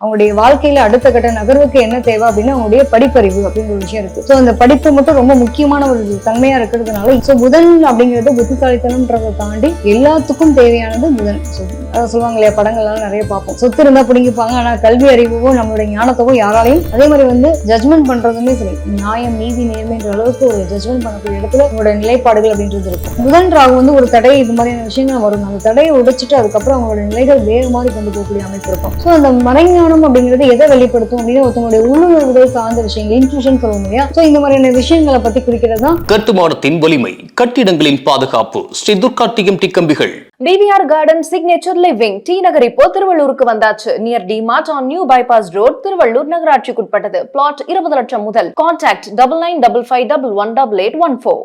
அவங்களுடைய வாழ்க்கையில அடுத்த கட்ட நகர்வுக்கு என்ன தேவை அப்படின்னா அவங்களுடைய படிப்பறிவு அப்படிங்கிற ஒரு விஷயம் இருக்கு. ஸோ அந்த படிப்பு மட்டும் ரொம்ப முக்கியமான ஒரு தன்மையா இருக்கிறதுனால ஸோ புதன் அப்படிங்கிறது புத்திசாலித்தனம்ன்றதை தாண்டி எல்லாத்துக்கும் தேவையானது புதன். ஸோ அதான் சொல்லுவாங்க இல்லையா, படங்கள்லாம் நிறைய பார்ப்போம். சொத்து இருந்தா பிடிங்கிப்பாங்க, ஆனா கல்வி அறிவோ நம்மளுடைய ஞானத்தவோ யாராலையும் அதே மாதிரி ஜட்மெண்ட் பண்றதுமே சரி, நியாயம் நீதி நேர்மைன்ற அளவுக்கு ஒரு ஜட்மெண்ட் பண்ணக்கூடிய இடத்துல உங்களோட நிலைப்பாடுகள் அப்படின்றது இருக்கும். புதன் ராகு ஒரு தடை இது மாதிரியான விஷயங்கள் வரும். அந்த தடையை உடைச்சிட்டு அதுக்கப்புறம் அவங்களோட நிலைகள் வேறு மாதிரி கொண்டு போகக்கூடிய அமைப்பு இருக்கும். ஸோ அந்த மறைஞானம் அப்படிங்கிறது எதை வெளிப்படுத்தும் அப்படின்னா ஒருத்தவங்களுடைய உள்ளுணர்வுகள் சார்ந்த விஷயங்கள், இன்ட்யூஷன் சொல்லுவோம் இல்லையா. ஸோ இந்த மாதிரியான விஷயங்களை பத்தி குறிக்கிறது தான் கட்டுமானத்தின் வலிமை, கட்டிடங்களின் பாதுகாப்பு. ஸ்ரீ துர்கா டிஎம்டி கம்பிகள். DVR Garden Signature Living T Nagar இப்போ திருவள்ளூருக்கு வந்தாச்சு. Near DMart on new bypass road, Tiruvallur நகராட்சிக்குட்பட்டது. பிளாட் 20 லட்சம் முதல். கான்டாக்ட் 9955518814.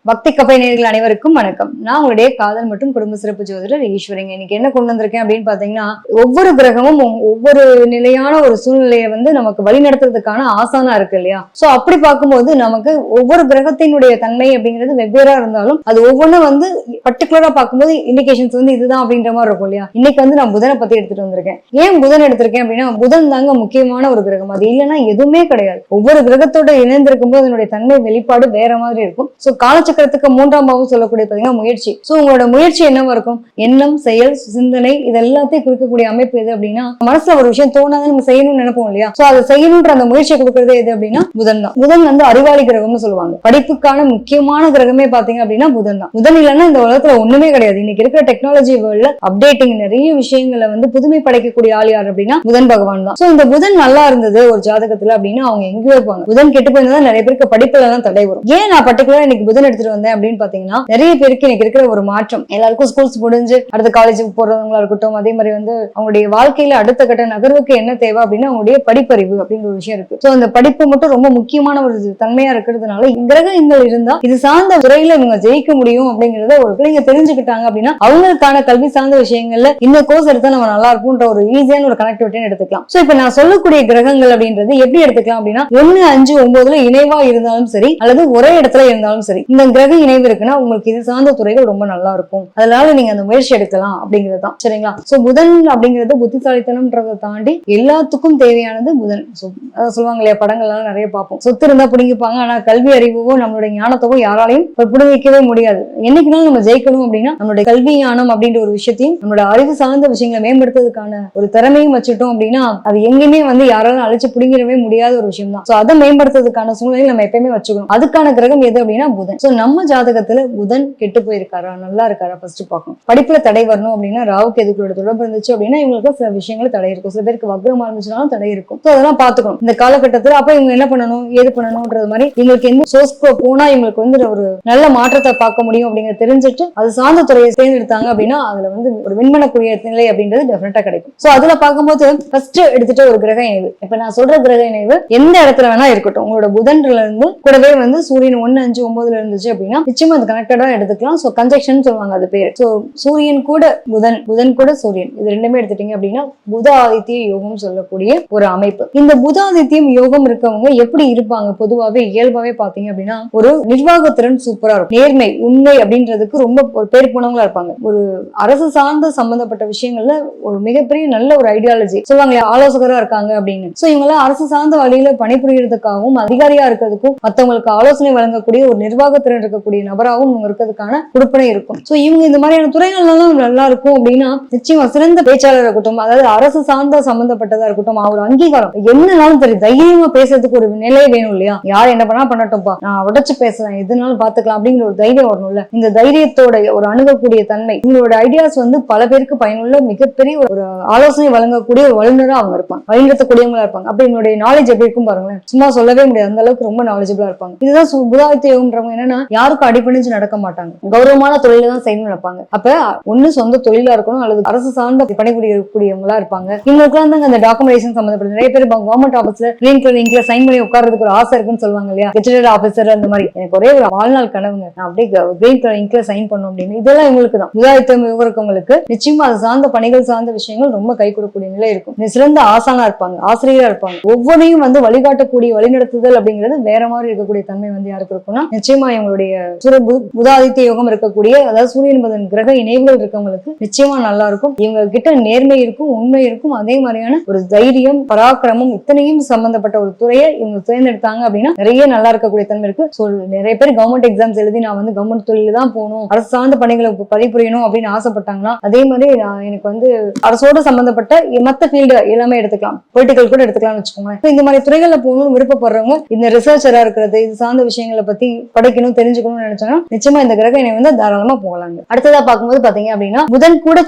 பக்தி கபை நேயர்கள் அனைவருக்கும் வணக்கம். நான் உங்களுடைய காதல் மற்றும் குடும்ப சிறப்பு ஜோதிடர் ஈஸ்வரிங்க. இன்னைக்கு என்ன கொண்டு வந்திருக்கேன் அப்படின்னு பாத்தீங்கன்னா, ஒவ்வொரு கிரகமும் ஒவ்வொரு நிலையான ஒரு சூழ்நிலையை நமக்கு வழிநடத்துறதுக்கான ஆசானா இருக்கு இல்லையா. சோ அப்படி பார்க்கும்போது நமக்கு ஒவ்வொரு கிரகத்தினுடைய தன்மை அப்படிங்கிறது வெவ்வேறா இருந்தாலும் அது ஒவ்வொன்றும் பர்டிகுலரா பார்க்கும்போது இண்டிகேஷன்ஸ் இதுதான் அப்படின்ற மாதிரி இருக்கும் இல்லையா. இன்னைக்கு நான் புதனை பத்தி எடுத்துட்டு வந்திருக்கேன். ஏன் புதன் எடுத்திருக்கேன் அப்படின்னா, புதன் தாங்க முக்கியமான ஒரு கிரகம். அது இல்லைன்னா எதுவுமே கிடையாது. ஒவ்வொரு கிரகத்தோட இணைந்திருக்கும் போது அதனுடைய தன்மை வெளிப்பாடு வேற மாதிரி இருக்கும். சோ காலச்சக்கரத்துக்கு 3ஆம் பாவம் சொல்லக்கூடிய பாத்தீங்கன்னா முயற்சி. சோ உங்களோட முயற்சி என்னவா இருக்கும்? எண்ணம், செயல், சிந்தனை இது எல்லாத்தையும் குறிக்கக்கூடிய அமைப்பு எது அப்படின்னா, மனசுல ஒரு விஷயம் தோணாத நம்ம செய்யணும்னு நினைப்போம் இல்லையா. சோ அதை செய்யணும்ன்ற அந்த முயற்சியை கொடுக்கறது எது அப்படின்னா புதன் தான். புதன் அறிவாளி கிரகம்னு சொல்லுவாங்க. படிப்புக்கான முக்கியமான கிரகமே பாத்தீங்க அப்படின்னா புதன் தான். புதன் இல்லைன்னா இந்த உலகத்துல ஒண்ணுமே கிடையாது. இன்னைக்கு இருக்கிற டெக்னாலஜி வேர்ல்ட்ல அப்டேட்டிங் நிறைய விஷயங்களை புதுமை படைக்கக்கூடிய ஆள் யார் அப்படின்னா புதன் பகவான் தான். சோ இந்த புதன் நல்லா இருந்தது ஒரு ஜாதகத்துல அப்படின்னா அவங்க எங்கேயோ இருப்பாங்க. புதன் கெட்டு போயிருந்தா நிறைய பேருக்கு படிப்புல எல்லாம் தடை வரும். ஏன் நான் பர்டிகுலரா இன்னைக்கு புதன் எடுத்துட்டு வந்தேன் அப்படின்னு பாத்தீங்கன்னா, நிறைய பேருக்கு இன்னைக்கு இருக்கிற ஒரு மாற்றம், எல்லாருக்கும் ஸ்கூல்ஸ் முடிஞ்சு அடுத்த காலேஜுக்கு போறவங்களா இருக்கட்டும், அதே மாதிரி அவங்களுடைய வாழ்க்கையில அடுத்த கட்ட நகர்வுக்கு என்ன தேவை அப்படின்னா அவங்களுடைய படிப்பறிவு அப்படிங்கிற ஒரு விஷயம் இருக்கு. சோ அந்த படிப்பு மட்டும் ரொம்ப முக்கியமான ஒரு தன்மையா இருக்கிறதுனால கிரகங்கள் இருந்தா இது சார்ந்த துறையில இவங்க ஜெயிக்க முடியும் அப்படிங்கறத ஒரு பிள்ளைங்க தெரிஞ்சுக்கிட்டாங்க அப்படின்னா அவங்களுக்கான கல்வி சார்ந்த விஷயங்கள்ல இந்த கோர்ஸ் எடுத்தா நம்ம நல்லா இருக்கும்ன்ற ஒரு ஈஸியான ஒரு கனெக்டிவிட்டின்னு எடுத்துக்கலாம். சோ இப்ப நான் சொல்லக்கூடிய கிரகங்கள் அப்படின்றது எப்படி எடுத்துக்கலாம் அப்படின்னா 1, 5, 9 இணைவா இருந்தாலும் சரி அல்லது ஒரே இடத்துல இருந்தாலும் சரி, இந்த கிரக இணைவு இருக்குன்னா உங்களுக்கு இது சார்ந்த துறைகள் ரொம்ப நல்லா இருக்கும். அதனால நீங்க அந்த முயற்சி எடுக்கலாம் அப்படிங்கிறது தான். சரிங்களா. சோ புதன் அப்படிங்கிறது புத்திசாலித்தனம்ன்றதை தாண்டி எல்லாத்துக்கும் தேவையானது புதன். சோ அதான் சொல்லுவாங்க இல்லையா, படங்கள்லாம் நிறைய பார்ப்போம். சொத்து இருந்தா பிடிங்கிப்பாங்க, ஆனா கல்வி அறிவோ நம்மளுடைய ஞானத்தவோ யாராலையும் பிடிக்கவே முடியாது. என்னைக்குனாலும் நம்ம ஜெயிக்கணும் அப்படின்னா நம்மளுடைய கல்வி ஞானம் அப்படின்ற ஒரு விஷயத்தையும் நம்மளோட அறிவு சார்ந்த விஷயங்களை மேம்படுத்துறதுக்கான ஒரு திறமையும் வச்சுட்டோம் அப்படின்னா அது எங்கேயுமே யாராலும் அழிச்சு பிடிங்கிடவே முடியாத ஒரு விஷயம் தான். சோ அதை மேம்படுத்துறதுக்கான சூழ்நிலை நம்ம எப்பயுமே வச்சுக்கணும். அதுக்கான கிரகம் எது அப்படின்னா புதன். சோ நம்ம ஜாதகத்துல புதன் கெட்டு போயிருக்காரா நல்லா இருக்காரா ஃபர்ஸ்ட் பார்க்கணும். படிப்புல தடை வரணும் அப்படின்னா ராவுக்கு எதுக்களோட தொடர்பு இருந்துச்சு அப்படின்னா இவங்களுக்கு சில விஷயங்கள் தடை இருக்கும். சில பேருக்கு வக்ரமா இருந்துச்சுனாலும் தடை இருக்கும். சோ அதெல்லாம் பாத்துக்கணும் இந்த காலகட்டத்துல. அப்ப இவங்க என்ன பண்ணணும் ஏது பண்ணணும்ன்றது மாதிரி இவங்களுக்கு எந்த சோர்ஸ்க்கு போனா இவங்களுக்கு ஒரு நல்ல மாற்றத்தை பார்க்க முடியும் அப்படிங்கிறத தெரிஞ்சுட்டு அது சார்ந்த துறையை தேர்ந்தெடுத்தாங்க அப்படின்னா அதுல ஒரு விண்மனக்கூடிய நிலை அப்படின்றது டெஃபினட்டா கிடைக்கும். சோ அதுல பார்க்கும்போது ஃபர்ஸ்ட் எடுத்துட்டு ஒரு கிரக இணைவு. இப்ப நான் சொல்ற கிரக இணைவு எந்த இடத்துல வேணா இருக்கட்டும், உங்களோட புதன்ல இருந்து கூடவே சூரியன் 1, 5, 9 இருந்துச்சு அப்படின்னா நிச்சயமா அது கனெக்டடா எடுத்துக்கலாம். சோ கன்ஜெக்ஷன் சொல்லுவாங்க அது பேரு. சோ சூரியன் கூட புதன், புதன் கூட சூரியன், இது ரெண்டுமே எடுத்துட்டீங்க அப்படின்னா புத ஆதித்ய யோகம் சொல்லக்கூடிய ஒரு அமைப்பு. இந்த புத ஆதித்யம் யோகம் இருக்கவங்க எப்படி இருப்பாங்க? பொதுவாவே இயல்பாவே பாத்தீங்க அப்படின்னா ஒரு நிர்வாகத்திறன் சூப்பரா இருக்கும். நேர்மை, உண்மை அப்படின்றதுக்கு ரொம்ப ஒரு பேர் போனவங்களா இருப்பாங்க. ஒரு அரசு சார்ந்த சம்பந்தப்பட்ட விஷயங்கள்ல ஒரு மிகப்பெரிய நல்ல ஒரு ஐடியாலஜி சொல்லுவாங்க, ஆலோசகரா இருக்காங்க அப்படின்னு. சோ இவங்க அரசு சார்ந்த வழியில பணிபுரியறதுக்காகவும் அதிகாரியா இருக்கிறதுக்கும் மத்தவங்களுக்கு ஆலோசனை வழங்கக்கூடிய ஒரு நிர்வாகத்திறன் இருக்கக்கூடிய நபராகவும் இவங்க இருக்கிறதுக்கான கொடுப்பனை இருக்கும். சோ இவங்க இந்த மாதிரியான துறைகள்லாம் நல்லா இருக்கும் அப்படின்னா நிச்சயமா சிறந்த பேச்சாளர் இருக்கட்டும், அதாவது அரசு சார்ந்த சம்பந்தப்பட்டதா இருக்கட்டும், ஒரு அங்கீகாரம் என்னன்னாலும் தெரியும், தைரியமா பேசுறதுக்கு ஒரு நிலை வேணும் இல்லையா. யார் என்ன பண்ணா பண்ணட்டும்பா, நான் உடைச்சு பேசுறேன், எதுனாலும் பாத்துக்கலாம் அப்படிங்கிற ஒரு தைரியம் வரணும்ல. இந்த தைரியத்தோட ஒரு அணுகக்கூடிய தன்மை, உங்களோட ஐடியாஸ் பல பேருக்கு பயனுள்ள மிகப்பெரிய ஒரு ஆலோசனை வழங்கக்கூடிய ஒரு வல்லுநரா அவங்க இருப்பாங்க, வழிநடத்தக்கூடியவங்களா இருப்பாங்க. அப்ப என்னுடைய நாலேஜ் எப்படி இருக்கும் பாருங்களேன், சும்மா சொல்லவே முடியாது, அந்த அளவுக்கு ரொம்ப நாலேஜபிளா இருப்பாங்க. இதுதான் புதாதித்ய யோகம்ன்றவங்க என்னன்னா யாருக்கும் அடிபணிஞ்சு நடக்க மாட்டாங்க, கௌரவமான தொழில தான் செய்யணும்னு நினைப்பாங்க. அப்ப ஒண்ணு சொந்த தொழிலா இருக்கணும் அல்லது அரசு சார்ந்த பணிபுரியக்கூடியவங்களா இருப்பாங்க. இவங்களுக்குலாம் தான் அந்த டாக்குமெண்டேஷன் சம்பந்தப்பட்ட நிறைய பேர் கவர்மெண்ட் ஆபீஸ்ல கிரீன் கலர் இங்க்ல சைன் பண்ணி உட்கார்றதுக்கு ஒரு ஆசை இருக்குன்னு சொல்லுவாங்க இல்லையா, கெஜெட்டட் ஆபீசர் அந்த மாதிரி. எனக்கு ஒரே ஒரு வாழ்நாள் கனவுங்க, நான் அப்படியே கிரீன் கலர் இங்க்ல சைன் பண்ணும் அப்படின்னு. இதெல்லாம் இவங்களுக்கு தான் புதாதித்யம் யோகம் இருக்கவங்களுக்கு நிச்சயமா அது சார்ந்த பணிகள் சார்ந்த விஷயங்கள் ரொம்ப கை கொடுக்கக்கூடிய நிலை இருக்கும். சிறந்த ஆசானா இருப்பாங்க, ஆசிரியரா இருப்பாங்க. ஒவ்வொன்றையும் வழிகாட்டக்கூடிய வழிநடத்துதல் அப்படிங்கிறது வேற மாதிரி இருக்கக்கூடிய தன்மை யாருக்கு இருக்கும்னா நிச்சயமா இவங்களோட நம்மளுடைய புதாதித்ய யோகம் இருக்கக்கூடிய, அதாவது சூரியன் புதன் கிரக இணைவுகள் இருக்கவங்களுக்கு நிச்சயமா நல்லா இருக்கும். இவங்க கிட்ட நேர்மை இருக்கும், உண்மை இருக்கும், அதே மாதிரியான ஒரு தைரியம், பராக்கிரமம் இத்தனையும் சம்பந்தப்பட்ட ஒரு துறையை இவங்க தேர்ந்தெடுத்தாங்க அப்படின்னா நிறைய நல்லா இருக்கக்கூடிய தன்மை இருக்கு. ஸோ நிறைய பேர் கவர்மெண்ட் எக்ஸாம்ஸ் எழுதி நான் வந்து கவர்மெண்ட் தொழில தான் போகணும், அரசு சார்ந்த பணிகளை பணிபுரியணும் அப்படின்னு ஆசைப்பட்டாங்கன்னா, அதே மாதிரி எனக்கு வந்து அரசோட சம்பந்தப்பட்ட மற்ற ஃபீல்டு எல்லாமே எடுத்துக்கலாம், பொலிட்டிக்கல் கூட எடுத்துக்கலாம்னு வச்சுக்கோங்க. இந்த மாதிரி துறைகள்ல போகணும்னு விருப்பப்படுறவங்க, இந்த ரிசர்ச்சரா இருக்கிறது, இது சார்ந்த விஷயங்களை பத்தி படிக்கணும், தெரிஞ்சுக்கணும்னு நினைச்சாங்கன்னா நிச்சயமா இந்த கிரக இணை வந்து தாராளமா போகலாங்க. அடுத்ததா பார்க்கும்போது பாத்தீங்க அப்படின்னா புதன் கூட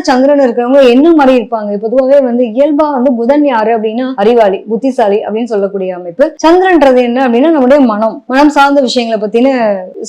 சந்திரன் இருக்கிறவங்க என்ன மாதிரி இருப்பாங்க? பொதுவாகவே வந்து இயல்பா வந்து புதன் யாரு அப்படின்னா அறிவாளி, புத்திசாலி அப்படின்னு சொல்லக்கூடிய அமைப்பு. சந்திரன்றது என்ன அப்படின்னா நம்முடைய மனம் சார்ந்த விஷயங்களை பத்தின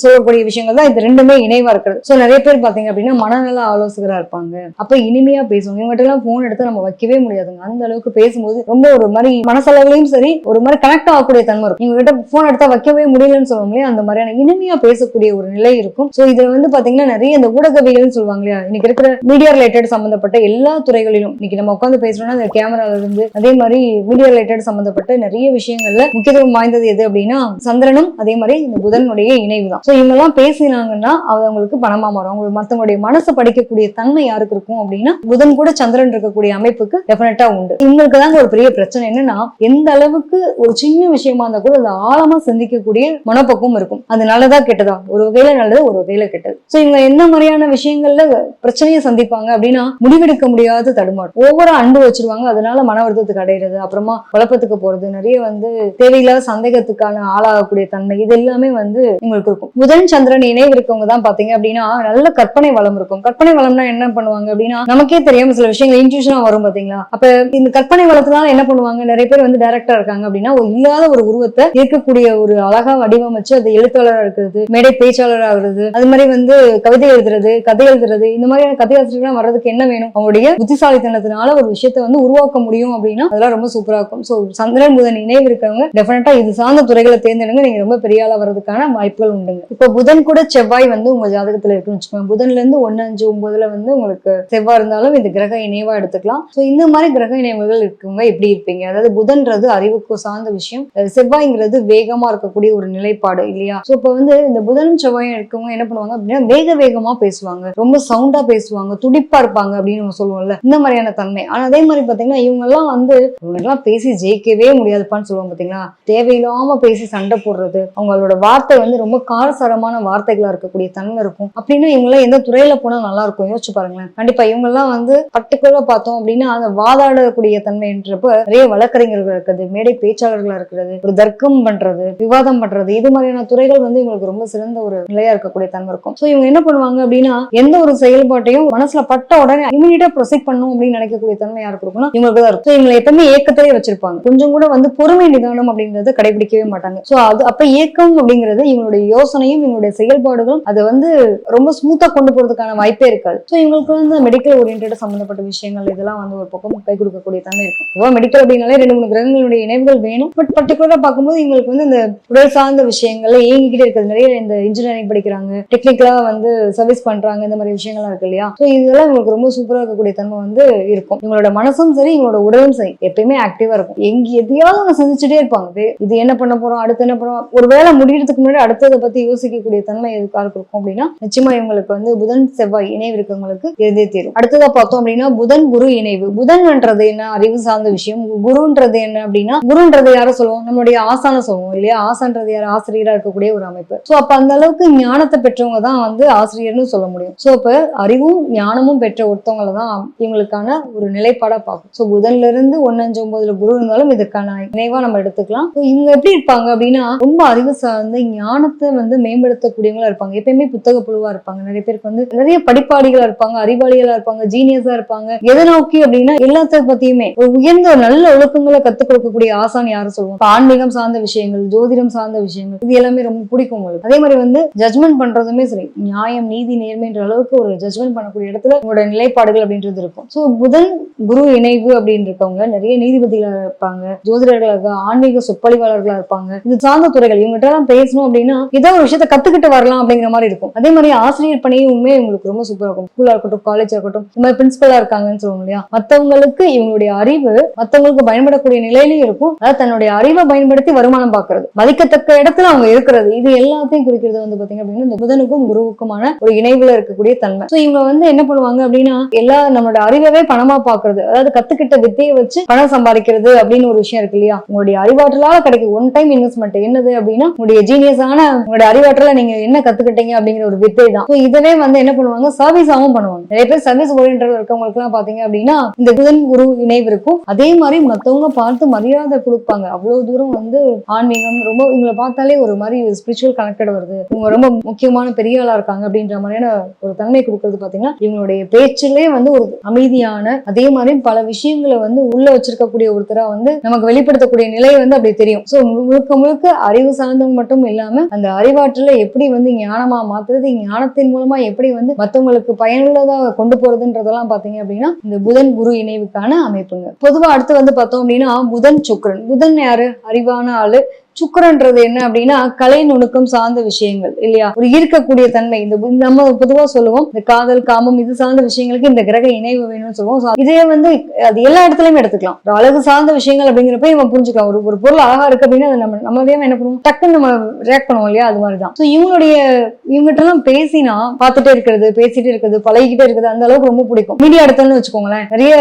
சொல்லக்கூடிய விஷயங்கள் தான். இது ரெண்டுமே இணைவா இருக்கிறது. சோ நிறைய பேர் பாத்தீங்க அப்படின்னா மனநல ஆலோசகரா இருப்பாங்க. அப்ப இனிமையா பேசுவாங்க. இவங்ககிட்ட எல்லாம் போன் எடுத்து நம்ம வைக்கவே முடியாதுங்க. அந்த அளவுக்கு பேசும்போது ரொம்ப ஒரு மாதிரி மனசளவுலையும் சரி ஒரு மாதிரி கனெக்ட் ஆகக்கூடிய தன்மை இருக்கும். இவங்ககிட்ட போன் எடுத்தா வைக்கவே முடியலன்னு சொல்லுவோம் இல்லையா, அந்த மாதிரியான இனிமையா பேசக்கூடிய ஒரு நிலை இருக்கும். சோ இதுல வந்து பாத்தீங்கன்னா நிறைய இந்த ஊடகவியல்னு சொல்லுவாங்க இல்லையா, இன்னைக்கு இருக்கிற மீடியா ரிலேட்டட் சம்பந்தப்பட்ட எல்லா துறைகளிலும் இன்னைக்கு நம்ம உட்காந்து பேசுறோம்னா அந்த கேமரால இருந்து அதே மாதிரி மீடியா ரிலேட்டட் சம்பந்தப்பட்ட நிறைய விஷயங்கள்ல முக்கியத்துவம் வாய்ந்தது எது அப்படின்னா சந்திரனும் அதே மாதிரி இந்த புதனுடைய இணைவு தான். சோ இவங்க எல்லாம் பேசினாங்கன்னா அவங்களுக்கு பணமா மாறும். அவங்க மத்தவங்களுடைய மனசை படிக்கக்கூடிய தன்மை யாருக்கு இருக்கும் அப்படின்னா புதன் கூட சந்திரன் இருக்கக்கூடிய அமைப்புக்கு டெஃபினட்டா உண்டு. இவங்களுக்கு தாங்க ஒரு பெரிய பிரச்சனை என்னன்னா, எந்த அளவுக்கு ஒரு சின்ன விஷயமா இருந்தா கூட அது ஆழமா சிந்திக்கக்கூடிய மனப்பக்குவம் இருக்கும். அது நல்லதா கெட்டதா, ஒரு வகையில நல்லது, ஒரு வகையில கெட்டது. சோ இவங்க என்ன மாதிரியான விஷயங்கள்ல பிரச்சனையை சந்திப்பாங்க அப்படின்னா முடிவெடுக்க முடியாத தடுமாற்றம், ஓவரா அன்பு வச்சிருவாங்க, அதனால மன வருத்தத்துக்கு அடையிறது, அப்புறமா குழப்பத்துக்கு போறது, நிறைய வந்து தேவையில்லாத சந்தேகத்துக்கான ஆளாகக்கூடிய தன்மை, இது எல்லாமே வந்து உங்களுக்கு இருக்கும். புதன் சந்திரன் இணைவு இருக்கவங்க தான் பாத்தீங்க அப்படின்னா நல்ல கற்பனை வளம் இருக்கும். கற்பனை வளம்னா என்ன பண்ணுவாங்க அப்படின்னா நமக்கே தெரியாம சில விஷயங்கள் இன்ட்யூஷனா வரும் பாத்தீங்களா. அப்ப இந்த கற்பனை வளத்தினால என்ன பண்ணுவாங்க, நிறைய பேர் வந்து டைரக்டரா இருக்காங்க அப்படின்னா இல்லாத ஒரு உருவத்தை இருக்கக்கூடிய ஒரு அழகா வடிவமைச்சு அது எழுத்தாளராக இருக்கிறது, மேடை பேச்சாளராக ஆகுறது, அது மாதிரி வந்து கவிதை எழுதுறது, கதை எழுதுறது, இந்த மாதிரியான கதை ஆசிரியர்களா வர்றதுக்கு என்ன வேணும், அவங்களுடைய புத்திசாலித்தனத்தினால ஒரு விஷயத்தை வந்து உருவாக்க முடியும் அப்படின்னா அதெல்லாம் ரொம்ப சூப்பரா இருக்கும். சோ சந்திரன் புதன் இணைவு இருக்கவங்க டெஃபினட்டா இது சார்ந்த துறைகளை தேர்ந்தெடுங்க, நீங்க ரொம்ப பெரிய ஆளா வர்றதுக்கான வாய்ப்புகள் உண்டுங்க. இப்போ புதன் கூட செவ்வாய் வந்து உங்க ஜாதகத்துல இருக்குன்னு வச்சுக்கோங்க. புதன்ல இருந்து 1, 5, 9 வந்து உங்களுக்கு செவ்வாய் இருந்தாலும் இது கிரக இணைவா எடுத்துக்கலாம். சோ இந்த மாதிரி கிரக இணைவுகள் இருக்கவங்க எப்படி இருப்பீங்க? அதாவது புதன்றது அறிவுக்கு சார்ந்த விஷயம், செவ்வாய்ங்கிறது வேகமா இருக்கக்கூடிய ஒரு நிலைப்பாடு இல்லையா. சோ இப்ப வந்து இந்த புதனும் செவ்வாயும் இருக்கவங்க என்ன பண்ணுவாங்க அப்படின்னா வேகமா பேசுவாங்க, ரொம்ப சவுண்டா பேசுவாங்க, துடிப்பா இருப்பாங்க அப்படின்னு நம்ம சொல்லுவோம்ல, இந்த மாதிரியான தன்மை. ஆனா அதே மாதிரி பாத்தீங்கன்னா இவங்க எல்லாம் வந்து இவங்கெல்லாம் பேசி ஜெயிக்கவே முடியாதுப்பான்னு சொல்லுவாங்க பாத்தீங்களா. தேவையில்லாம பேசி சண்டை போடுறது, அவங்களோட வார்த்தை வந்து ரொம்ப காரசாரமான வார்த்தைகளா இருக்கக்கூடிய தன்மை இருக்கும். அப்படின்னா இவங்க எல்லாம் எந்த துறையில போனா நல்லா இருக்கும் யோசிச்சு பாருங்களேன். கண்டிப்பா இவங்க எல்லாம் வந்து பர்டிகுலரா பார்த்தோம் அப்படின்னா அந்த வாதாடக்கூடிய தன்மைன்றப்ப நிறைய வழக்கறிஞர்கள் இருக்கிறது, மேடை பேச்சாளர்களா இருக்கிறது, ஒரு தர்க்கம் பண்றது, விவாதம் பண்றது, இது மாதிரியான துறைகள் வந்து இவங்களுக்கு ரொம்ப சிறந்த ஒரு நிலையா இருக்கக்கூடிய தன்மை இருக்கும். சோ இவங்க என்ன பண்ணுவாங்க அப்படின்னா எந்த ஒரு செயல்பாட்டையும் மனசுல பட்ட உடனே இமீடியட்டா ப்ரொசீட் பண்ணணும் அப்படின்னு நினைக்கக்கூடிய தன்மை யாருக்கு இருக்கும்னா இவங்களுக்கு தான் இருக்கும். இவங்களை எப்பவுமே ஏக்கத்திலே வச்சிருப்பாங்க. கொஞ்சம் கூட வந்து பொறுமை நிதானம் அப்படிங்கறத கடைபிடிக்கவே மாட்டாங்க. சோ அது அப்ப ஏக்கம் அப்படிங்கிறது இவங்களுடைய யோசனையும் இவங்களுடைய செயல்பாடுகளும் அதை வந்து ரொம்ப ஸ்மூத்தா கொண்டு போறதுக்கான வாய்ப்பே இருக்காது. சோ இவங்களுக்கு வந்து மெடிக்கல் ஓரியன்டா சம்பந்தப்பட்ட விஷயங்கள் இதெல்லாம் வந்து ஒரு பக்கம் கை கொடுக்கக்கூடிய தன்மை இருக்கும். மெடிக்கல் அப்படின்னாலே 2-3 கிரகங்களுடைய இணைவுகள் வேணும். பட் பர்டிகுலரா பார்க்கும்போது இவங்களுக்கு வந்து இந்த உடல் சார்ந்த விஷயங்கள்ல இயங்கிக்கிட்டே இருக்கிறது. நிறைய இந்த இன்ஜினியரிங் படிக்கிறாங்க, டெக்னிக்கலா வந்து சர்வீஸ் பண்றாங்க, இந்த மாதிரி விஷயங்கள்லாம் இருக்கு இல்லையா. சோ இதெல்லாம் இவங்களுக்கு ரொம்ப சூப்பரா இருக்கக்கூடிய தன்மை வந்து இருக்கும். இவங்களோட மனசும் சரி இவங்களோட உடலும் சரி எப்பயுமே ஆக்டிவா இருக்கும். எதையாவது ஒண்ணு செஞ்சுட்டே இருப்பாங்க. இது என்ன பண்ண போறோம், அடுத்து என்ன பண்ணுவோம், ஒரு வேலை முடியறதுக்கு முன்னாடி அடுத்ததை பத்தி யோசிக்கக்கூடிய தன்மை எதுக்காக இருக்கும் அப்படின்னா நிச்சயமா இவங்களுக்கு வந்து புதன் செவ்வாய் இணைவு இருக்கவங்களுக்கு இருந்தே தீரும். அடுத்ததா பார்த்தோம் அப்படின்னா புதன் குரு இணைவு. புதன்ன்றது என்ன, அறிவு சார்ந்த விஷயம். குருன்றது என்ன அப்படின்னா குருன்றது யார சொல்லுவோம், நம்மளுடைய ஆசான சொல்லுவோம் இல்லையா. ஆசான்றது யார், ஆசிரியரா இருக்கக்கூடிய ஒரு அமைப்பு. சோ அப்ப அந்த அளவுக்கு ஞானத்தை பெற்றவங்க தான் வந்து ஆசிரியர்னு சொல்ல முடியும். சோ அப்ப அறிவும் ஞானமும் பெற்ற ஒருத்தவங்களை தான் இவங்களுக்கான ஒரு நிலைப்பாடா பார்க்கும். சோ புதன்ல இருந்து 1, 5, 9 குரு இருந்தாலும் இதுக்கான இணைவா நம்ம எடுத்துக்கலாம். இவங்க எப்படி இருப்பாங்க அப்படின்னா ரொம்ப அறிவு சார்ந்த ஞானத்தை வந்து மேம்படுத்தக்கூடியவங்களா இருப்பாங்க. எப்பயுமே புத்தக புழுவா இருப்பாங்க. நிறைய பேருக்கு வந்து நிறைய படிப்பாளிகளா இருப்பாங்க, அறிவாளிகளா இருப்பாங்க, ஜீனியஸா இருப்பாங்க. எதை நோக்கி அப்படின்னா எல்லாத்த பத்தியுமே ஒரு உயர்ந்த நல்ல ஒழுக்கங்களை கத்துக் கொடுக்கக்கூடிய ஆசான் யாரும் சொல்லுவோம். ஆன்மீகம் சார்ந்த விஷயங்கள், ஜோதிடம் சார்ந்த விஷயங்கள், இது எல்லாமே ரொம்ப பிடிக்கும் உங்களுக்கு. அதே மாதிரி வந்து ஜட்மெண்ட் பண்றதுமே சரி, நியாயம் நீதி நேர்மைன்ற அளவுக்கு ஒரு ஜட்மெண்ட் பண்ணக்கூடிய இடத்துல உங்களோட நிலைப்பாடுகள் அப்படின்றது இருக்கும். சோ புதன் குரு இணைவு அப்படின்னு இருக்கவங்க நிறைய நீதிபதிகளா இருப்பாங்க, ஜோதிடர்களாக, ஆன்மீக சொற்பொழிவாளர்களா இருப்பாங்க. இது சார்ந்த துறைகள் இவங்ககிட்ட எல்லாம் பேசணும் அப்படின்னா ஏதோ ஒரு விஷயத்த கத்துக்கிட்டு வரலாம் அப்படிங்கிற மாதிரி இருக்கும். அதே மாதிரி ஆசிரியர் பணியும் உங்களுக்கு ரொம்ப சூப்பரா இருக்கும். ஸ்கூலா இருக்கட்டும், காலேஜா இருக்கட்டும், இந்த மாதிரி பிரின்சிபலா இருக்காங்கன்னு சொல்லுவோம் இல்லையா. மத்தவங்களுக்கு இவங்களுடைய அறிவு மத்தவங்களுக்கு பயன்படக்கூடிய நிலையிலும் இருக்கும். அதாவது தன்னுடைய அறிவை பயன்படுத்தி வருமானம் பார்க்கறது, மதிக்கத்தக்க இடத்துல அவங்க இருக்கிறது, படிக்கிறது, இது எல்லாத்தையும் குறிக்கிறது வந்து பாத்தீங்க அப்படின்னா இந்த புதனுக்கும் குருவுக்குமான ஒரு இணைவுல இருக்கக்கூடிய தன்மை. சோ இவங்க வந்து என்ன பண்ணுவாங்க அப்படின்னா எல்லா நம்மளோட அறிவவே பணமா பாக்குறது, அதாவது கத்துக்கிட்ட வித்தையை வச்சு பணம் சம்பாதிக்கிறது அப்படின்னு ஒரு விஷயம் இருக்கு இல்லையா. உங்களுடைய அறிவாற்றலால கிடைக்கும் ஒன் டைம் இன்வெஸ்ட்மெண்ட் என்னது அப்படின்னா உங்களுடைய ஜீனியஸான உங்களுடைய அறிவாற்றல நீங்க என்ன கத்துக்கிட்டீங்க அப்படிங்கிற ஒரு வித்தை தான். இதவே வந்து என்ன பண்ணுவாங்க, சர்வீஸாவும் பண்ணுவாங்க. நிறைய பேர் சர்வீஸ் ஓரியன்டா இருக்கவங்களுக்கு எல்லாம் பாத்தீங்க அப்படின்னா இந்த புதன் குரு இணைவு இருக்கும். அதே மாதிரி மத்தவங்க பார்த்து மரியாதை கொடுப்பாங்க. அவ்வளவு தூரம் வந்து ஆன்மீகம் ரொம்ப இவங்களை பார்த்தாலே ஒரு மாதிரி ஸ்பிரிச்சுவல் கனெக்டட் வருது, இவங்க ரொம்ப முக்கியமான பெரிய ஆளா இருக்காங்க அப்படின்ற மாதிரியான ஒரு தன்மை கொடுக்கறது பாத்தீங்கன்னா இவங்களுடைய பேச்சிலே வந்து ஒரு அமைதியான, அதே மாதிரி பல விஷயங்களை வந்து உள்ள வச்சிருக்கக்கூடிய ஒருத்தரா வந்து நமக்கு வெளிப்படுத்தக்கூடிய நிலை வந்து அப்படி தெரியும். சோ முழுக்க முழுக்க அறிவு சார்ந்தவங்க மட்டும் இல்லாம அந்த அறிவாற்றல எப்படி வந்து ஞானமா மாத்துறது, ஞானத்தின் மூலமா எப்படி வந்து மத்தவங்களுக்கு பயனுள்ளதா கொண்டு போறதுன்றதெல்லாம் பாத்தீங்க அப்படின்னா இந்த புதன் குரு இணைவுக்கான அமைப்புங்க. பொதுவா அடுத்து வந்து பார்த்தோம் அப்படின்னா புதன் சுக்கிரன். புதன் யாரு, அறிவான ஆளு. சுக்கிரன்றது என்ன அப்படின்னா கலை நுணுக்கம் சார்ந்த விஷயங்கள் இல்லையா, ஒரு ஈர்க்கக்கூடிய தன்மை. இந்த நம்ம பொதுவா சொல்லுவோம் இந்த காதல் காமம் இது சார்ந்த விஷயங்களுக்கு இந்த கிரக இணைவு வேணும்னு சொல்லுவோம். இதே வந்து அது எல்லா இடத்துலயுமே எடுத்துக்கலாம். ஒரு அழகு சார்ந்த விஷயங்கள் அப்படிங்கிறப்ப நம்ம புரிஞ்சுக்கலாம். ஒரு பொருள் அழகா இருக்கு அப்படின்னா அதை நம்மளே என்ன பண்ணுவோம், டக்குன்னு நம்ம ரியாக்ட் பண்ணுவோம் இல்லையா, அது மாதிரிதான். ஸோ இவங்ககிட்ட எல்லாம் பேசினா பார்த்துட்டே இருக்கிறது, பேசிட்டே இருக்கிறது, பழகிக்கிட்டே இருக்கிறது அந்த அளவுக்கு ரொம்ப பிடிக்கும். மீடியா எடுத்தோம்னு வச்சுக்கோங்களேன், நிறைய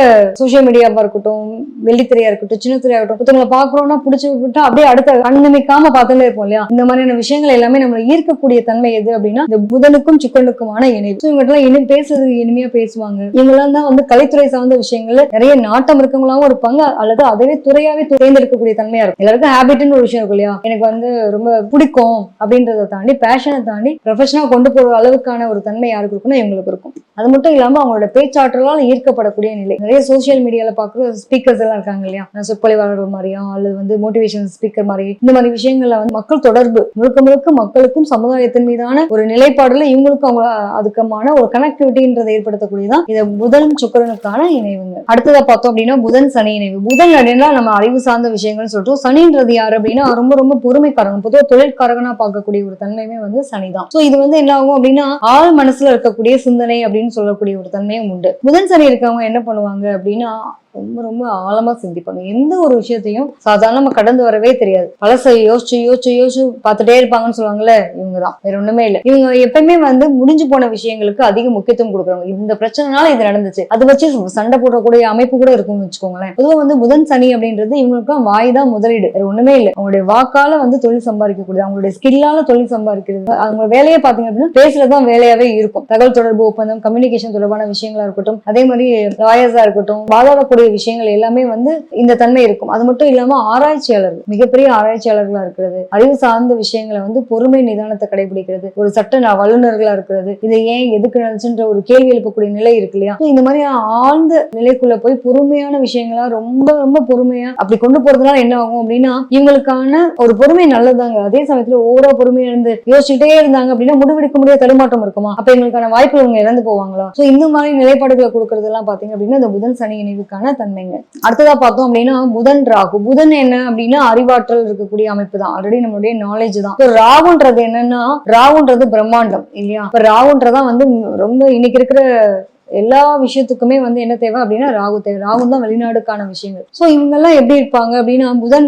சோசியல் மீடியாவா இருக்கட்டும், வெள்ளித்திரையா இருக்கட்டும், சின்ன திரையா இருக்கட்டும், ஒருத்தவங்களை பாக்குறோம்னா பிடிச்சி விட்டா அப்படியே அடுத்த நினைக்காம பார்த்துட்டே இருப்போம் இல்லையா. இந்த மாதிரியான விஷயங்கள் எல்லாமே நம்மளை ஈர்க்கக்கூடிய தன்மை எது அப்படின்னா இந்த புதனுக்கும் சுக்கிரனுக்குமான இணைவு. இவங்க பேசுறதுக்கு இனிமையா பேசுவாங்க. இவங்கெல்லாம் தான் வந்து கலைத்துறை சார்ந்த விஷயங்கள்ல நிறைய நாட்டம் இருக்கவங்களாவும் இருப்பாங்க, அல்லது அதவே துறையாவே தேர்ந்தெடுக்கக்கூடிய தன்மையா இருக்கும். எல்லாருக்கும் ஹேபிட்னு ஒரு விஷயம் இருக்கும் இல்லையா, எனக்கு வந்து ரொம்ப பிடிக்கும் அப்படின்றத தாண்டி பேஷனை தாண்டி ப்ரொஃபஷனா கொண்டு போற அளவுக்கான ஒரு தன்மை யாருக்கு இருக்குன்னா இவங்களுக்கு இருக்கும். அது மட்டும் இல்லாம அவங்களோட பேச்சாற்றலால் ஈர்க்கப்படக்கூடிய நிலை. நிறைய சோசியல் மீடியால பாக்குற ஸ்பீக்கர்ஸ் எல்லாம் இருக்காங்க இல்லையா, சொற்பொழிவாளர்கள் மாதிரியும் அல்லது வந்து மோட்டிவேஷன் ஸ்பீக்கர் மாதிரி இந்த மாதிரி விஷயங்கள்ல வந்து மக்கள் தொடர்பு முழுக்க முழுக்க மக்களுக்கும் சமுதாயத்தின் மீதான ஒரு நிலைப்பாடுல இவங்களுக்கும் அவங்க அதுக்கமான ஒரு கனெக்டிவிட்டின்றதை ஏற்படுத்தக்கூடியதான் இந்த புதன் சுக்கிரனுக்கான இணைவுங்க. அடுத்ததா பார்த்தோம் அப்படின்னா புதன் சனி இணைவு. புதன் அப்படின்னா நம்ம அறிவு சார்ந்த விஷயங்கள்னு சொல்லிட்டோம். சனின்றது யாரு அப்படின்னா ரொம்ப ரொம்ப பொறுமைக்காரங்க, பொதுவாக தொழிற்காரகனா பார்க்கக்கூடிய ஒரு தன்மையுமே வந்து சனிதான். சோ இது வந்து என்ன ஆகும் அப்படின்னா ஆள் மனசுல இருக்கக்கூடிய சிந்தனை அப்படின்னு சொல்லக்கூடிய ஒரு தன்மையும் உண்டு. புதன் சனி இருக்கவங்க என்ன பண்ணுவாங்க அப்படின்னா ரொம்ப ரொம்ப ஆழமா சிந்திப்பாங்க. எந்த ஒரு விஷயத்தையும் சாதாரணமா கடந்து வரவே தெரியாது. பழசை யோசிச்சு யோசிச்சு யோசிச்சு பார்த்துட்டே இருப்பாங்கன்னு சொல்லுவாங்கல்ல, இவங்கதான், வேற ஒண்ணுமே இல்லை. இவங்க எப்பயுமே வந்து முடிஞ்சு போன விஷயங்களுக்கு அதிக முக்கியத்துவம் கொடுக்குறவங்க. இந்த பிரச்சனைனால இது நடந்துச்சு, அதை வச்சு சண்டை போடக்கூடிய அமைப்பு கூட இருக்கும்னு வச்சுக்கோங்களேன். பொதுவாக வந்து புதன் சனி அப்படின்றது இவங்களுக்கு வாய் தான் முதலீடு, வேற ஒண்ணுமே இல்லை. அவங்களுடைய வாக்கால வந்து தொழில் சம்பாதிக்கக்கூடியது, அவங்களுடைய ஸ்கில்லால தொழில் சம்பாதிக்கிறது. அவங்க வேலையை பாத்தீங்க அப்படின்னா பேசுறதுதான் வேலையாவே இருக்கும். தகவல் தொடர்பு ஒப்பந்தம், கம்யூனிகேஷன் தொடர்பான விஷயங்களா இருக்கட்டும், அதே மாதிரி லாயர்ஸா இருக்கட்டும், வாதாடக்கூடிய விஷயங்கள் எல்லாமே வந்து இந்த தன்மை இருக்கும். அது மட்டும் இல்லாம ஆராய்ச்சியாளர்கள், மிகப்பெரிய ஆராய்ச்சியாளர்களா இருக்கிறது, அறிவு சார்ந்த விஷயங்களை வந்து பொறுமை நிதானத்தை கடைபிடிக்கிறது, ஒரு சட்ட வல்லுநர்களா இருக்கிறது, இதை ஏன் எதுக்கு நினைச்சுன்ற ஒரு கேள்வி எழுப்பக்கூடிய நிலை இருக்கு இல்லையா. இந்த மாதிரி ஆழ்ந்த நிலைக்குள்ள போய் பொறுமையான விஷயங்களா ரொம்ப ரொம்ப பொறுமையா அப்படி கொண்டு போறதுனால என்ன ஆகும் அப்படின்னா இவங்களுக்கான ஒரு பொறுமை நல்லதாங்க. அதே சமயத்துல ஓரா பொறுமையா இருந்து யோசிச்சுட்டே இருந்தாங்க அப்படின்னா முடிவெடுக்க முடியாத தடுமாற்றம் இருக்குமா, அப்ப எங்களுக்கான வாய்ப்புகள் இவங்க இழந்து போவாங்களா. சோ இந்த மாதிரி நிலைப்பாடுகளை கொடுக்கறது எல்லாம் பாத்தீங்க அப்படின்னா இந்த புதன் சனி இணைவுக்கான தன்மைங்க. அடுத்ததா பார்த்தோம் அப்படின்னா புதன் ராகு. புதன் என்ன அப்படின்னா அறிவாற்றல் இருக்கக்கூடிய அமைப்பு தான், ஆல்ரெடி நம்மளுடைய நாலேஜ் தான். ராகுன்றது என்னன்னா ராகுன்றது பிரம்மாண்டம் இல்லையா. இப்ப ராகுன்றதான் வந்து ரொம்ப இன்னைக்கு இருக்கிற எல்லா விஷயத்துக்குமே வந்து என்ன தேவை அப்படின்னா ராகு தேவை. ராகு தான் வெளிநாடுக்கான விஷயங்கள். சோ இவங்க எல்லாம் எப்படி இருப்பாங்க அப்படின்னா புதன்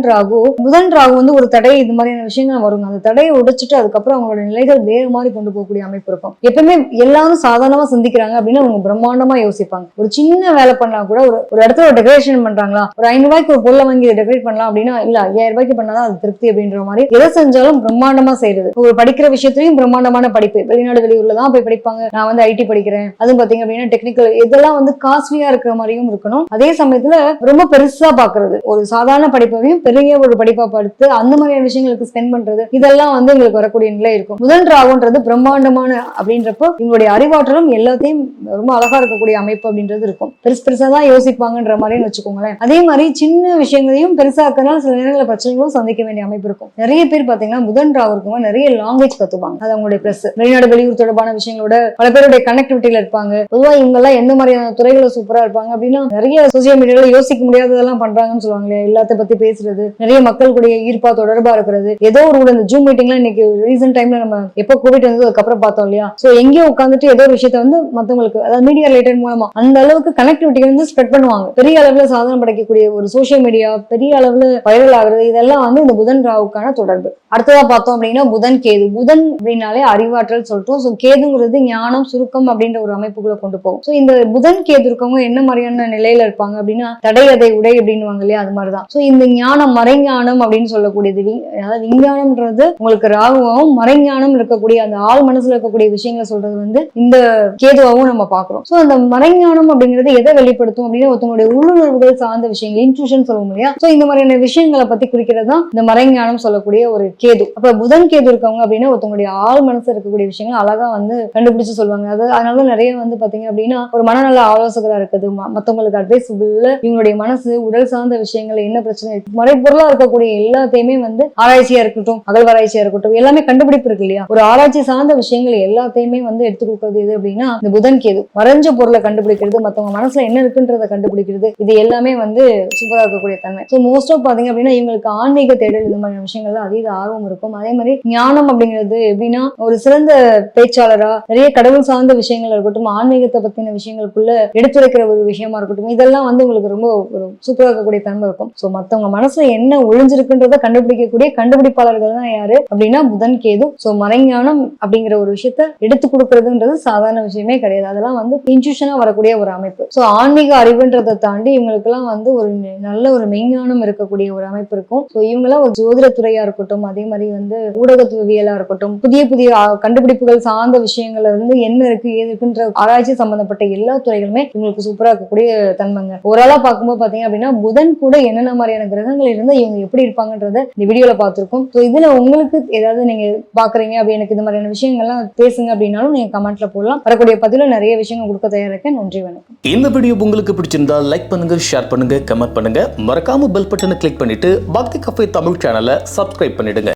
ராகு வந்து ஒரு தடை இது மாதிரியான விஷயங்கள் வருங்க. அந்த தடையை உடைச்சிட்டு அதுக்கப்புறம் அவங்களோட நிலைகள் வேறு மாதிரி கொண்டு போகக்கூடிய அமைப்பு இருக்கும். எப்பவுமே எல்லாரும் சாதாரணமா சிந்திக்கிறாங்க அப்படின்னா அவங்க பிரம்மாண்டமா யோசிப்பாங்க. ஒரு சின்ன வேலை பண்ணா கூட ஒரு இடத்துல ஒரு டெக்கரேஷன் பண்றாங்களா, ஒரு 5 ரூபாய்க்கு ஒரு பொருளை வாங்கி டெக்கரேட் பண்ணலாம் அப்படின்னா இல்ல 5000 ரூபாய்க்கு பண்ணாதான் அது திருப்தி அப்படின்ற மாதிரி எதை செஞ்சாலும் பிரம்மாண்டமா செய்யறது. ஒரு படிக்கிற விஷயத்திலையும் பிரம்மாண்டமான படிப்பு, வெளிநாடு வெளியூர்ல தான் போய் படிப்பாங்க. நான் வந்து ஐடி படிக்கிறேன், அதுவும் பாத்தீங்க அப்படின்னா டெக்னிக்கல், இதெல்லாம் வந்து காஸ்ட்லியா இருக்கிற மாதிரியும் இருக்கணும். அதே சமயத்துல ரொம்ப பெருசா பாக்குறது, ஒரு சாதாரண படிப்பையும் பெரிய ஒரு படிப்பா படுத்து அந்த மாதிரியான விஷயங்களுக்கு ஸ்பெண்ட் பண்றது, இதெல்லாம் வந்து உங்களுக்கு வரக்கூடிய நிலை இருக்கும். முதல் ராகுன்றது பிரம்மாண்டமான அப்படின்றப்போ இவங்களுடைய அறிவாற்றலும் எல்லாத்தையும் ரொம்ப அழகா இருக்கக்கூடிய அமைப்பு அப்படின்றது இருக்கும். பெருசா தான் யோசிப்பாங்கன்ற மாதிரி வச்சுக்கோங்களேன். அதே மாதிரி சின்ன விஷயங்களையும் பெருசா இருக்கிறதுனால சில நேரங்களில் பிரச்சனைகளும் சந்திக்க வேண்டிய அமைப்பு இருக்கும். நிறைய பேர் பாத்தீங்கன்னா புதன் ராகு இருக்கவங்க நிறைய லாங்குவேஜ் கத்துப்பாங்க, அது அவங்களுடைய பிளஸ். வெளிநாடு வெளியூர் தொடர்பான விஷயங்களோட பல பேருடைய கனெக்டிவிட்டியில இருப்பாங்க. பொதுவா இவங்க எல்லாம் எந்த மாதிரியான துறைகளை சூப்பரா இருப்பாங்க அப்படின்னா நிறைய சோசியல் மீடியால யோசிக்க முடியாததெல்லாம் பண்றாங்கன்னு சொல்லுவாங்க இல்லையா. எல்லாத்த பத்தி பேசுறது, நிறைய மக்கள் கூட ஈர்ப்பா தொடர்பா இருக்கிறது. ஏதோ ஒரு கூட இந்த ஜூம் மீட்டிங்லாம் இன்னைக்கு ரீசென்ட் டைம்ல நம்ம எப்போ கோவிட் வந்தது அதுக்கப்புறம் பார்த்தோம் இல்லையா. சோ எங்கேயோ உட்காந்துட்டு ஏதோ ஒரு விஷயத்த வந்து மத்தவங்களுக்கு, அதாவது மீடியா ரிலேட்டட் மூலமா அந்த அளவுக்கு கனெக்டிவிட்டி வந்து ஸ்ப்ரெட் பண்ணுவாங்க. பெரிய அளவுல சாதனை படைக்கக்கூடிய ஒரு சோசியல் மீடியா, பெரிய அளவுல வைரல் ஆகுறது, இதெல்லாம் வந்து இந்த புதன் ராவுக்கான தொடர்பு. அடுத்ததா பார்த்தோம் அப்படின்னா புதன் கேது. புதன் அப்படின்னாலே அறிவாற்றல் சொல்லிட்டோம். ஸோ கேதுங்கிறது ஞானம், சுருக்கம் அப்படின்ற ஒரு அமைப்புக்குள்ள கொண்டு போகும். ஸோ இந்த புதன் கேது இருக்கவங்க என்ன மாதிரியான நிலையில இருப்பாங்க அப்படின்னா தடை அதை உடை அப்படின்னுவாங்க இல்லையா, அது மாதிரிதான். ஸோ இந்த ஞானம், மறைஞானம் அப்படின்னு சொல்லக்கூடியது, அதாவது விஞ்ஞானம்ன்றது உங்களுக்கு ராகுவாகவும், மறைஞானம் இருக்கக்கூடிய அந்த ஆள் மனசுல இருக்கக்கூடிய விஷயங்களை சொல்றது வந்து இந்த கேதுவாகவும் நம்ம பாக்குறோம். ஸோ அந்த மறைஞானம் அப்படிங்கிறது எதை வெளிப்படுத்தும் அப்படின்னா ஒருத்தவங்களுடைய உள்ளுணர்வுகள் சார்ந்த விஷயங்கள், இன்ட்யூஷன் சொல்லுவோம் இல்லையா. ஸோ இந்த மாதிரியான விஷயங்களை பத்தி குறிக்கிறது தான் இந்த மறைஞானம் சொல்லக்கூடிய ஒரு கேது. அப்ப புதன் கேது இருக்கவங்க அப்படின்னா ஒருத்தவங்களுடைய ஆள் மனசு இருக்கக்கூடிய விஷயங்கள் அழகா வந்து கண்டுபிடிச்சு சொல்லுவாங்க. அதனால நிறைய வந்து பாத்தீங்க அப்படின்னா ஒரு மனநல ஆலோசகரா இருக்குது, மத்தவங்களுக்கு அட்வைஸபிள், இவங்களுடைய மனசு உடல் சார்ந்த விஷயங்கள் என்ன பிரச்சனை இருக்கு, மறைபொருளா இருக்கக்கூடிய எல்லாத்தையுமே வந்து ஆராய்ச்சியா இருக்கட்டும், அகழ்வாராய்ச்சியா இருக்கட்டும், எல்லாமே கண்டுபிடிப்பு இருக்கு இல்லையா. ஒரு ஆராய்ச்சி சார்ந்த விஷயங்கள் எல்லாத்தையுமே வந்து எடுத்து கொடுக்கறது எது அப்படின்னா இந்த புதன் கேது. மறைஞ்ச பொருளை கண்டுபிடிக்கிறது, மத்தவங்க மனசுல என்ன இருக்குன்றத கண்டுபிடிக்கிறது, இது எல்லாமே வந்து சூப்பரா இருக்கக்கூடிய தன்மை. ஸோ மோஸ்ட் ஆஃப் பாத்தீங்க அப்படின்னா இவங்களுக்கு ஆன்மீக தேடல் இந்த மாதிரி விஷயங்கள்ல அதீத ஆர்வம் இருக்கும். அதே மாதிரி ஞானம் அப்படிங்கிறது எப்படின்னா ஒரு சிறந்த பேச்சாளரா நிறைய கடவுள் சார்ந்த விஷயங்கள் இருக்கட்டும், ஆன்மீகத்தை பத்தின விஷயங்களுக்குள்ள எடுத்துரைக்கிற ஒரு விஷயமா இருக்கட்டும், இதெல்லாம் வந்து உங்களுக்கு ரொம்ப ஒரு சூப்பரா இருக்கக்கூடிய தன்மை இருக்கும். ஸோ மத்தவங்க மனசுல என்ன ஒளிஞ்சிருக்குன்றத கண்டுபிடிக்கக்கூடிய கண்டுபிடிப்பாளர்கள் தான் யாரு அப்படின்னா புதன் கேது. ஸோ மறைஞானம் அப்படிங்கிற ஒரு விஷயத்த எடுத்து கொடுக்கறதுன்றது சாதாரண விஷயமே கிடையாது. அதெல்லாம் வந்து இன்ட்யூஷனா வரக்கூடிய ஒரு அமைப்பு. ஸோ ஆன்மீக அறிவுன்றதை தாண்டி இவங்களுக்கு எல்லாம் வந்து ஒரு நல்ல ஒரு மெய்ஞானம் இருக்கக்கூடிய ஒரு அமைப்பு இருக்கும். ஸோ இவங்கெல்லாம் ஒரு ஜோதிடத்துறையா இருக்கட்டும், அதே மாதிரி வந்து ஊடகத்துவியலா இருக்கட்டும், புதிய புதிய கண்டுபிடிப்புகள் சார்ந்த விஷயங்கள்ல இருந்து என்ன இருக்கு ஏது இருக்குன்ற ஆராய்ச்சி சம்பந்தப்பட்ட எல்லா துறைகளுமே இவங்களுக்கு சூப்பரா இருக்கக்கூடிய தன்மைங்க. ஓரளா பார்க்கும்போது பாத்தீங்க அப்படின்னா புதன் கூட என்னென்ன மாதிரியான கிரகங்கள் இருந்தா இவங்க எப்படி இருப்பாங்கன்றத இந்த வீடியோல பார்த்திருக்கோம். ஸோ இதுல உங்களுக்கு ஏதாவது நீங்க பாக்குறீங்க அப்படி எனக்கு இந்த மாதிரியான விஷயங்கள்லாம் பேசுங்க அப்படின்னாலும் நீங்க கமெண்ட்ல போடலாம். வரக்கூடிய பதில நிறைய விஷயங்கள் கொடுக்க தயாரா இருக்கேன். நன்றி, வணக்கம். இந்த வீடியோ உங்களுக்கு பிடிச்சிருந்தா லைக் பண்ணுங்க, ஷேர் பண்ணுங்க, கமெண்ட் பண்ணுங்க. மறக்காம பெல் பட்டனை கிளிக் பண்ணிட்டு பக்தி கஃபே தமிழ் சேனலை சப்ஸ்கிரைப் பண்ணிடுங்க.